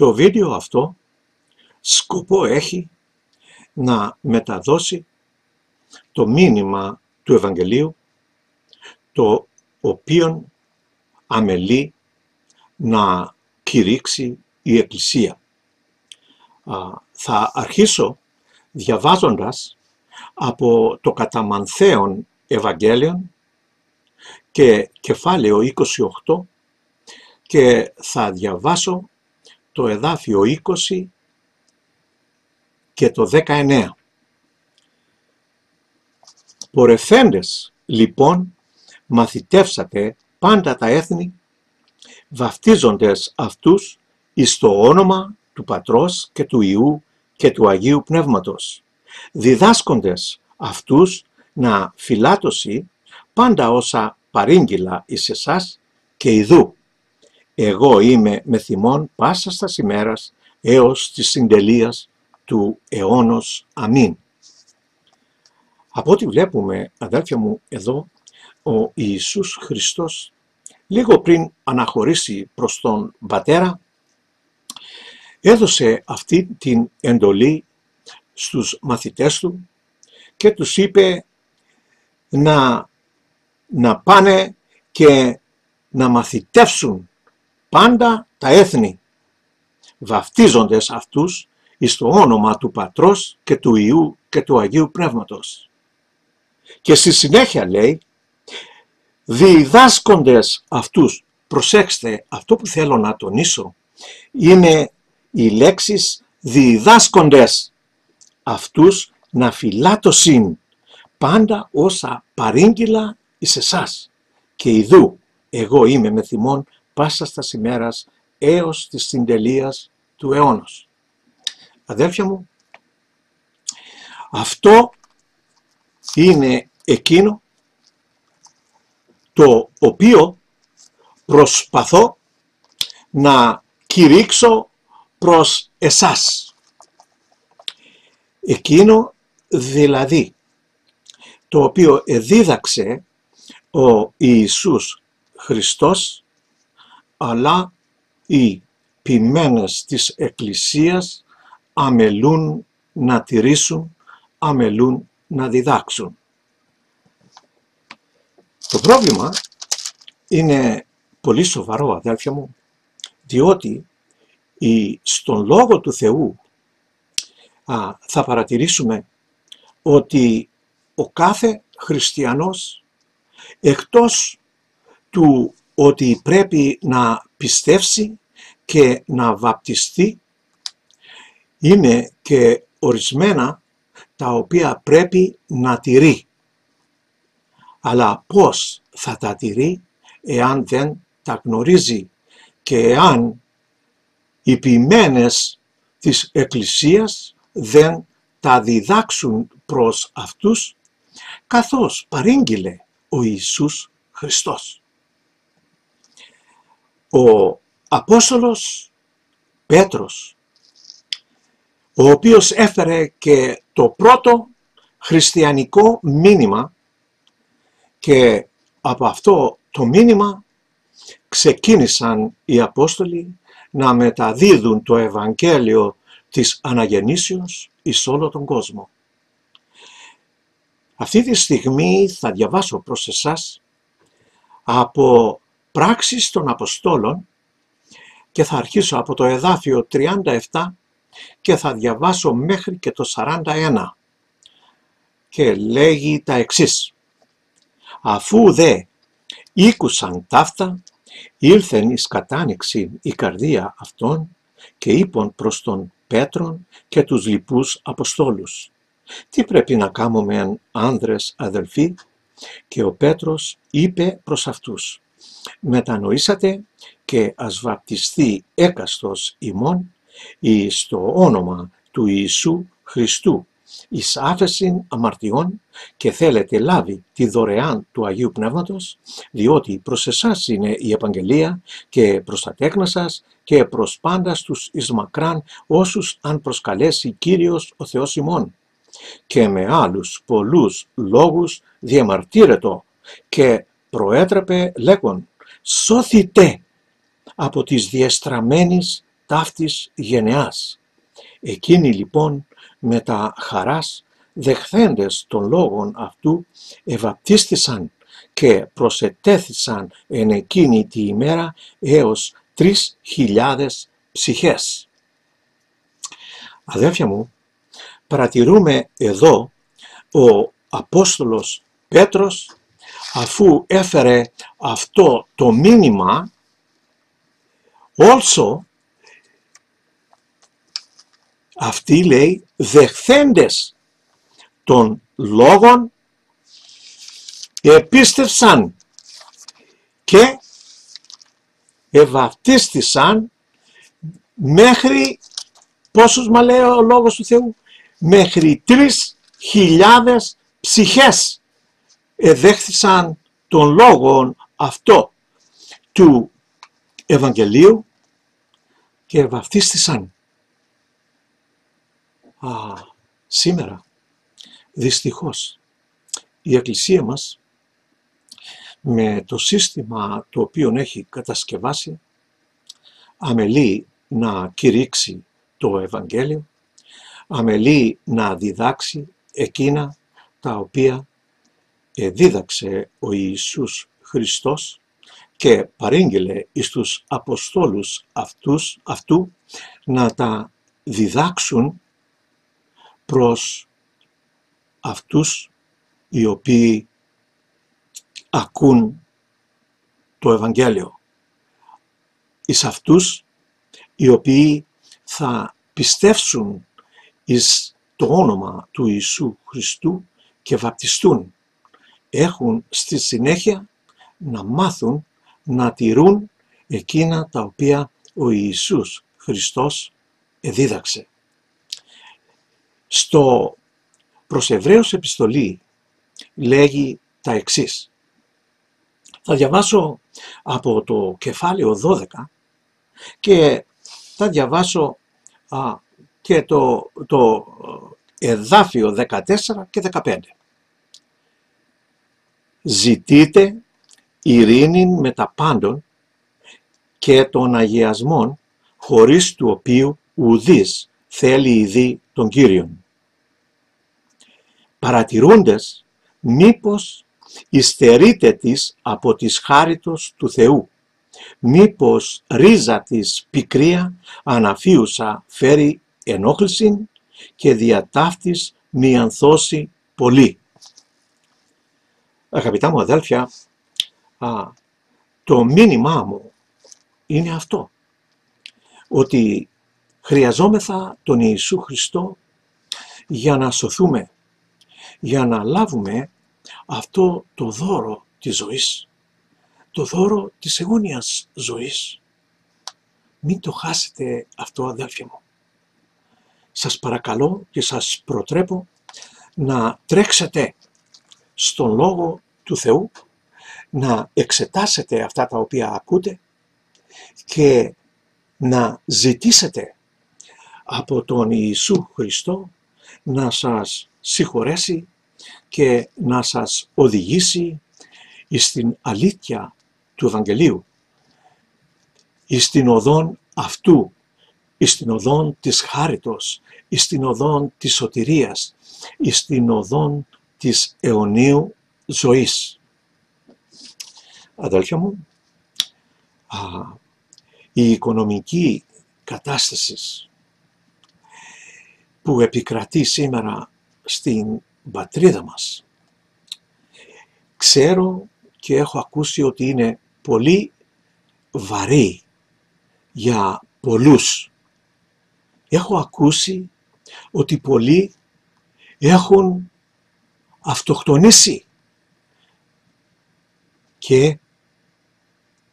Το βίντεο αυτό σκοπό έχει να μεταδώσει το μήνυμα του Ευαγγελίου, το οποίο αμελεί να κηρύξει η Εκκλησία. Θα αρχίσω διαβάζοντας από το κατά Μανθαίον Ευαγγέλιον και κεφάλαιο 28 και θα διαβάσω το εδάφιο 20 και το 19. Πορευθέντες λοιπόν μαθητεύσατε πάντα τα έθνη, βαφτίζοντες αυτούς εις το όνομα του Πατρός και του Υιού και του Αγίου Πνεύματος, διδάσκοντες αυτούς να φυλάτωσι πάντα όσα παρήγγειλα εις εσάς, και ιδού εγώ είμαι με θυμών πάσας τας ημέρας έως της συντελείας του αιώνος. Αμήν. Από ό,τι βλέπουμε, αδέλφια μου, εδώ ο Ιησούς Χριστός λίγο πριν αναχωρήσει προς τον Πατέρα έδωσε αυτή την εντολή στους μαθητές του και τους είπε να πάνε και να μαθητεύσουν πάντα τα έθνη, βαφτίζοντες αυτούς εις το όνομα του Πατρός και του Υιού και του Αγίου Πνεύματος. Και στη συνέχεια λέει, διδάσκοντες αυτούς. Προσέξτε, αυτό που θέλω να τονίσω είναι οι λέξεις διδάσκοντες αυτούς να φυλάτωσιν πάντα όσα παρήγγειλα εις εσάς, και ιδού εγώ είμαι με θυμών πάσας τας ημέρας έως της συντελείας του αιώνος. Αδέλφια μου, αυτό είναι εκείνο το οποίο προσπαθώ να κηρύξω προς εσάς. Εκείνο δηλαδή το οποίο εδίδαξε ο Ιησούς Χριστός, αλλά οι ποιμένες της Εκκλησίας αμελούν να τηρήσουν, αμελούν να διδάξουν. Το πρόβλημα είναι πολύ σοβαρό, αδέλφια μου, διότι στον Λόγο του Θεού θα παρατηρήσουμε ότι ο κάθε χριστιανός, εκτός του ότι πρέπει να πιστεύσει και να βαπτιστεί, είναι και ορισμένα τα οποία πρέπει να τηρεί. Αλλά πώς θα τα τηρεί εάν δεν τα γνωρίζει και εάν οι ποιμένες της Εκκλησίας δεν τα διδάξουν προς αυτούς, καθώς παρήγγειλε ο Ιησούς Χριστός. Ο Απόστολος Πέτρος, ο οποίος έφερε και το πρώτο χριστιανικό μήνυμα, και από αυτό το μήνυμα ξεκίνησαν οι Απόστολοι να μεταδίδουν το Ευαγγέλιο της Αναγεννήσεως εις όλο τον κόσμο. Αυτή τη στιγμή θα διαβάσω προς εσάς από Πράξεις των Αποστόλων και θα αρχίσω από το εδάφιο 37 και θα διαβάσω μέχρι και το 41 και λέγει τα εξής. Αφού δε ήκουσαν ταύτα, ήλθεν εις κατάνοιξη η καρδία αυτών και είπον προς τον Πέτρον και τους λοιπούς Αποστόλους. Τι πρέπει να κάνουμε, άνδρες αδελφοί? Και ο Πέτρος είπε προς αυτούς, μετανοήσατε και ας βαπτιστεί έκαστος ημών εις το όνομα του Ιησού Χριστού εις άφεσιν αμαρτιών, και θέλετε λάβει τη δωρεάν του Αγίου Πνεύματος, διότι προς εσάς είναι η επαγγελία και προς τα τέκνα σας και προς πάντας τους εις μακράν όσους αν προσκαλέσει Κύριος ο Θεός ημών. Και με άλλους πολλούς λόγους διαμαρτύρετο και προέτρεπε λέγον, σώθητε από της διεστραμμένης ταύτης γενεάς. Εκείνοι λοιπόν με τα χαράς δεχθέντες των λόγων αυτού ευαπτίστησαν και προσετέθησαν εν εκείνη τη ημέρα έως 3.000 ψυχές. Αδέλφια μου, παρατηρούμε εδώ ο Απόστολος Πέτρος, αφού έφερε αυτό το μήνυμα, also αυτοί, λέει, δεχθέντες των λόγων επίστευσαν και ευαπτίστησαν μέχρι, πόσους μα λέει ο λόγος του Θεού, μέχρι 3.000 ψυχές εδέχθησαν των λόγων αυτό του Ευαγγελίου και ευαπτίστησαν. Σήμερα δυστυχώς η Εκκλησία μας, με το σύστημα το οποίο έχει κατασκευάσει, αμελεί να κηρύξει το Ευαγγέλιο, αμελεί να διδάξει εκείνα τα οποία δίδαξε ο Ιησούς Χριστός και παρήγγειλε εις τους Αποστόλους αυτού να τα διδάξουν προς αυτούς οι οποίοι ακούν το Ευαγγέλιο, εις αυτούς οι οποίοι θα πιστεύσουν εις το όνομα του Ιησού Χριστού και βαπτιστούν. Έχουν στη συνέχεια να μάθουν να τηρούν εκείνα τα οποία ο Ιησούς Χριστός εδίδαξε. Στο προς Εβραίους επιστολή λέγει τα εξής. Θα διαβάσω από το κεφάλαιο 12 και θα διαβάσω και το εδάφιο 14 και 15. Ζητείτε ειρήνη με τα πάντων και των αγιασμών, χωρίς του οποίου ουδής θέλει ειδεί τον Κύριον. Παρατηρούντες μήπως υστερείτε της από της χάριτος του Θεού, μήπως ρίζα της πικρία αναφίουσα φέρει ενόχληση και διαταύτης μιανθώσει πολύ. Αγαπητά μου αδέλφια, το μήνυμά μου είναι αυτό, ότι χρειαζόμεθα τον Ιησού Χριστό για να σωθούμε, για να λάβουμε αυτό το δώρο της ζωής, το δώρο της αιώνιας ζωής. Μην το χάσετε αυτό, αδέλφια μου. Σας παρακαλώ και σας προτρέπω να τρέξετε στον Λόγο του Θεού, να εξετάσετε αυτά τα οποία ακούτε και να ζητήσετε από τον Ιησού Χριστό να σας συγχωρέσει και να σας οδηγήσει εις την αλήθεια του Ευαγγελίου, εις την οδόν αυτού, εις την οδόν της χάριτος, εις την οδόν της σωτηρίας, εις την οδόν της αιωνίου ζωής. Αδέλφια μου, η οικονομική κατάσταση που επικρατεί σήμερα στην πατρίδα μας, ξέρω και έχω ακούσει ότι είναι πολύ βαρύ για πολλούς. Έχω ακούσει ότι πολλοί έχουν αυτοκτονήσει και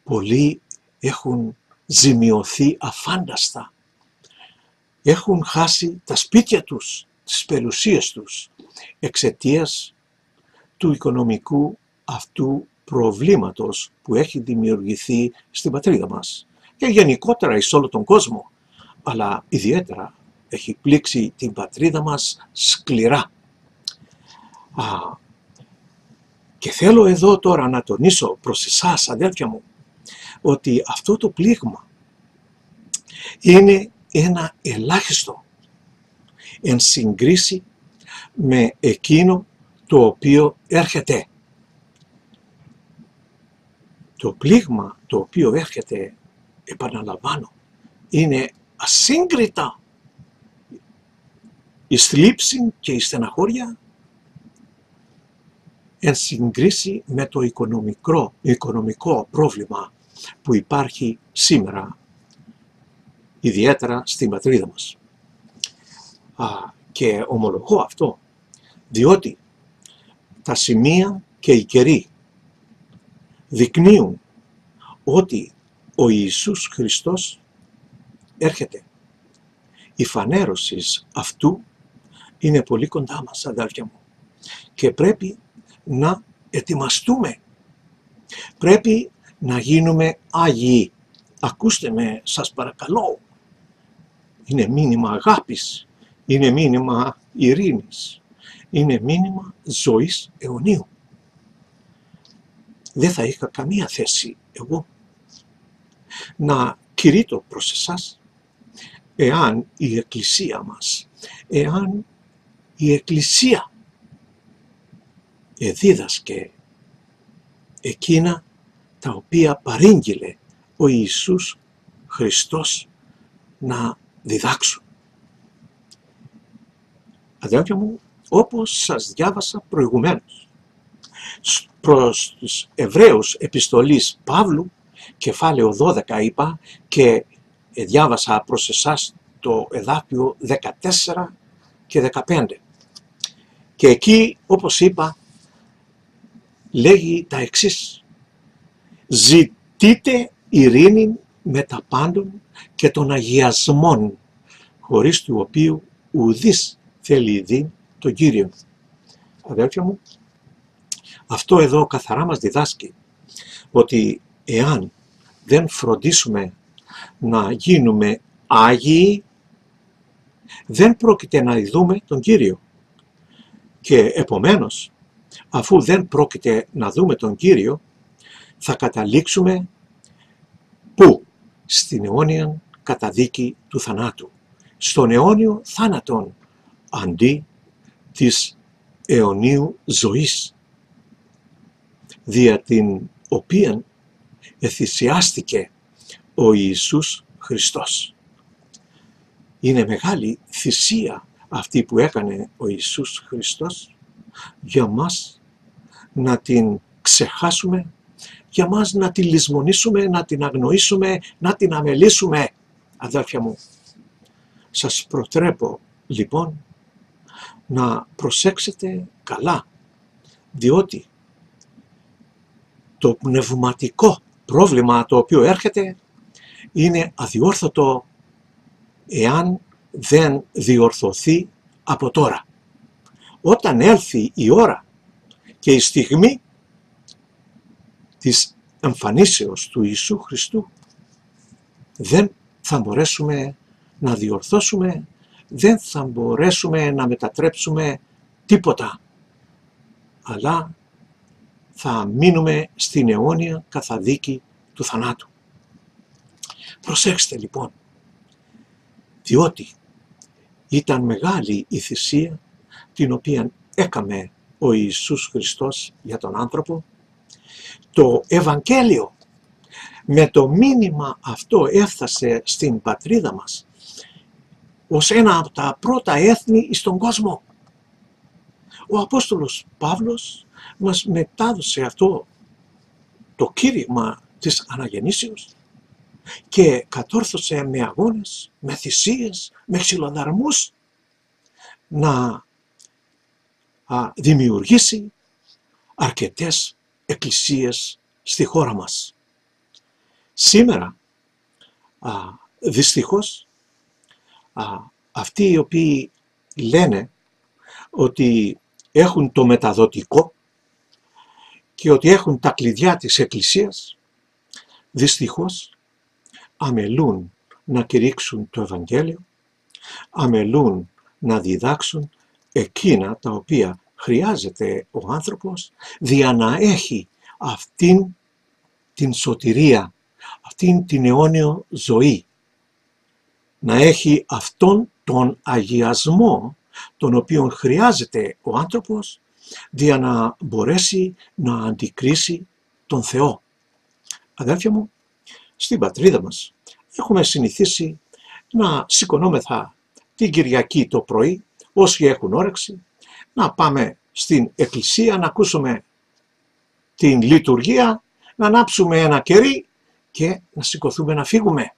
πολλοί έχουν ζημιωθεί αφάνταστα. Έχουν χάσει τα σπίτια τους, τις περιουσίες τους, εξαιτίας του οικονομικού αυτού προβλήματος που έχει δημιουργηθεί στην πατρίδα μας και γενικότερα εις όλο τον κόσμο, αλλά ιδιαίτερα έχει πλήξει την πατρίδα μας σκληρά. Και θέλω εδώ τώρα να τονίσω προς εσάς, αδέλφια μου, ότι αυτό το πλήγμα είναι ένα ελάχιστο εν συγκρίση με εκείνο το οποίο έρχεται. Το πλήγμα το οποίο έρχεται, επαναλαμβάνω, είναι ασύγκριτα. Η θλίψη και η στεναχώρια εν συγκρίση με το οικονομικό πρόβλημα που υπάρχει σήμερα, ιδιαίτερα στην πατρίδα μας. Και ομολογώ αυτό, διότι τα σημεία και οι καιροί δεικνύουν ότι ο Ιησούς Χριστός έρχεται. Η φανέρωση αυτού είναι πολύ κοντά μας, αδέλφια μου, και πρέπει να ετοιμαστούμε. Πρέπει να γίνουμε Άγιοι. Ακούστε με, σας παρακαλώ. Είναι μήνυμα αγάπης, είναι μήνυμα ειρήνης, είναι μήνυμα ζωής αιωνίου. Δεν θα είχα καμία θέση εγώ να κηρύττω προς εσάς, εάν η Εκκλησία μας, εάν η Εκκλησία εδίδασκε εκείνα τα οποία παρήγγειλε ο Ιησούς Χριστός να διδάξουν. Αδέλφια μου, όπως σας διάβασα προηγουμένως, προς τους Εβραίους επιστολής Παύλου, κεφάλαιο 12 είπα, και διάβασα προς εσάς το εδάφιο 14 και 15. Και εκεί, όπως είπα, λέγει τα εξής: ζητείτε ειρήνη με τα πάντων και των αγιασμών, χωρίς του οποίου ουδής θέλει δει τον Κύριο. Αδέλφια μου, αυτό εδώ καθαρά μας διδάσκει ότι εάν δεν φροντίσουμε να γίνουμε Άγιοι, δεν πρόκειται να δούμε τον Κύριο. Και επομένως, αφού δεν πρόκειται να δούμε τον Κύριο, θα καταλήξουμε πού? Στην αιώνια καταδίκη του θανάτου, στον αιώνιο θάνατον, αντί της αιωνίου ζωής, δια την οποία εθυσιάστηκε ο Ιησούς Χριστός. Είναι μεγάλη θυσία αυτή που έκανε ο Ιησούς Χριστός για μας να την ξεχάσουμε, για μας να την λησμονήσουμε, να την αγνοήσουμε, να την αμελήσουμε. Αδέρφια μου, σας προτρέπω λοιπόν να προσέξετε καλά, διότι το πνευματικό πρόβλημα το οποίο έρχεται είναι αδιόρθωτο εάν δεν διορθωθεί από τώρα. Όταν έλθει η ώρα και η στιγμή της εμφανίσεως του Ιησού Χριστού, δεν θα μπορέσουμε να διορθώσουμε, δεν θα μπορέσουμε να μετατρέψουμε τίποτα, αλλά θα μείνουμε στην αιώνια καθαδίκη του θανάτου. Προσέξτε λοιπόν, διότι ήταν μεγάλη η θυσία την οποία έκαμε ο Ιησούς Χριστός για τον άνθρωπο. Το Ευαγγέλιο με το μήνυμα αυτό έφτασε στην πατρίδα μας ως ένα από τα πρώτα έθνη στον κόσμο. Ο Απόστολος Παύλος μας μετάδωσε αυτό το κήρυγμα της αναγεννήσεως και κατόρθωσε με αγώνες, με θυσίες, με ξυλοδαρμούς να δημιουργήσει αρκετές εκκλησίες στη χώρα μας. Σήμερα, δυστυχώς, αυτοί οι οποίοι λένε ότι έχουν το μεταδοτικό και ότι έχουν τα κλειδιά της εκκλησίας, δυστυχώς αμελούν να κηρύξουν το Ευαγγέλιο, αμελούν να διδάξουν εκείνα τα οποία χρειάζεται ο άνθρωπος για να έχει αυτήν την σωτηρία, αυτήν την αιώνιο ζωή. να έχει αυτόν τον αγιασμό τον οποίο χρειάζεται ο άνθρωπος για να μπορέσει να αντικρίσει τον Θεό. Αδέρφια μου, στην πατρίδα μας έχουμε συνηθίσει να σηκωνόμεθα την Κυριακή το πρωί, όσοι έχουν όρεξη, να πάμε στην εκκλησία, να ακούσουμε την λειτουργία, να ανάψουμε ένα κερί και να σηκωθούμε να φύγουμε.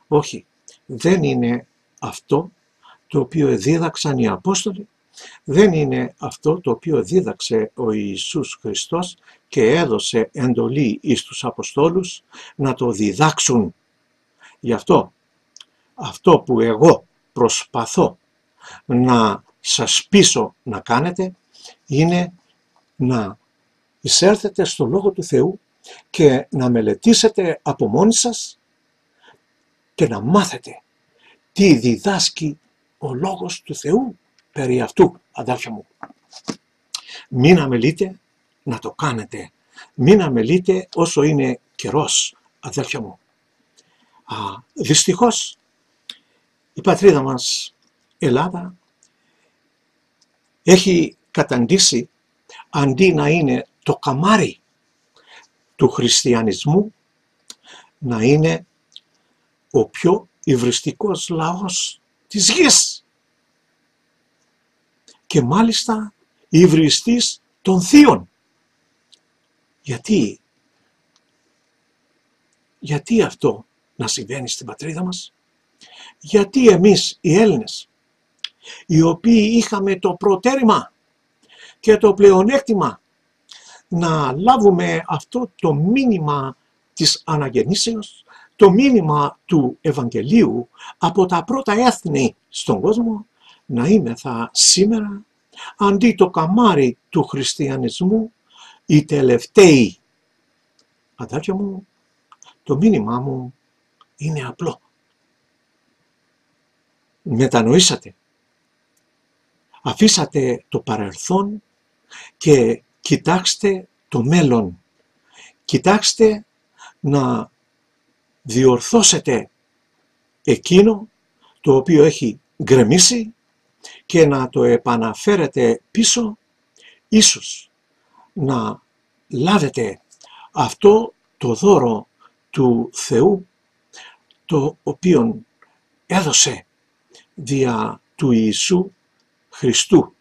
Όχι, δεν είναι αυτό το οποίο δίδαξαν οι Απόστολοι, δεν είναι αυτό το οποίο δίδαξε ο Ιησούς Χριστός και έδωσε εντολή εις τους Αποστόλους να το διδάξουν. Γι' αυτό που εγώ προσπαθώ να σας πείσω να κάνετε είναι να εισέρθετε στο Λόγο του Θεού και να μελετήσετε από μόνοι σας και να μάθετε τι διδάσκει ο Λόγος του Θεού περί αυτού, αδέλφια μου. Μην αμελείτε να το κάνετε. Μην αμελείτε όσο είναι καιρός, αδέλφια μου. Δυστυχώς, η πατρίδα μας Ελλάδα έχει καταντήσει, αντί να είναι το καμάρι του χριστιανισμού, να είναι ο πιο υβριστικός λαός της γης. Και μάλιστα υβριστής των θείων. Γιατί αυτό να συμβαίνει στην πατρίδα μας? Γιατί εμείς οι Έλληνες, οι οποίοι είχαμε το προτέρημα και το πλεονέκτημα να λάβουμε αυτό το μήνυμα της αναγεννήσεως, το μήνυμα του Ευαγγελίου από τα πρώτα έθνη στον κόσμο, να είμεθα σήμερα, αντί το καμάρι του χριστιανισμού, οι τελευταίοι. Αδέρφια μου, το μήνυμά μου είναι απλό. Μετανοήσατε. Αφήσατε το παρελθόν και κοιτάξτε το μέλλον. Κοιτάξτε να διορθώσετε εκείνο το οποίο έχει γκρεμίσει και να το επαναφέρετε πίσω, ίσως να λάβετε αυτό το δώρο του Θεού, το οποίο έδωσε δια του Ιησού Χριστού.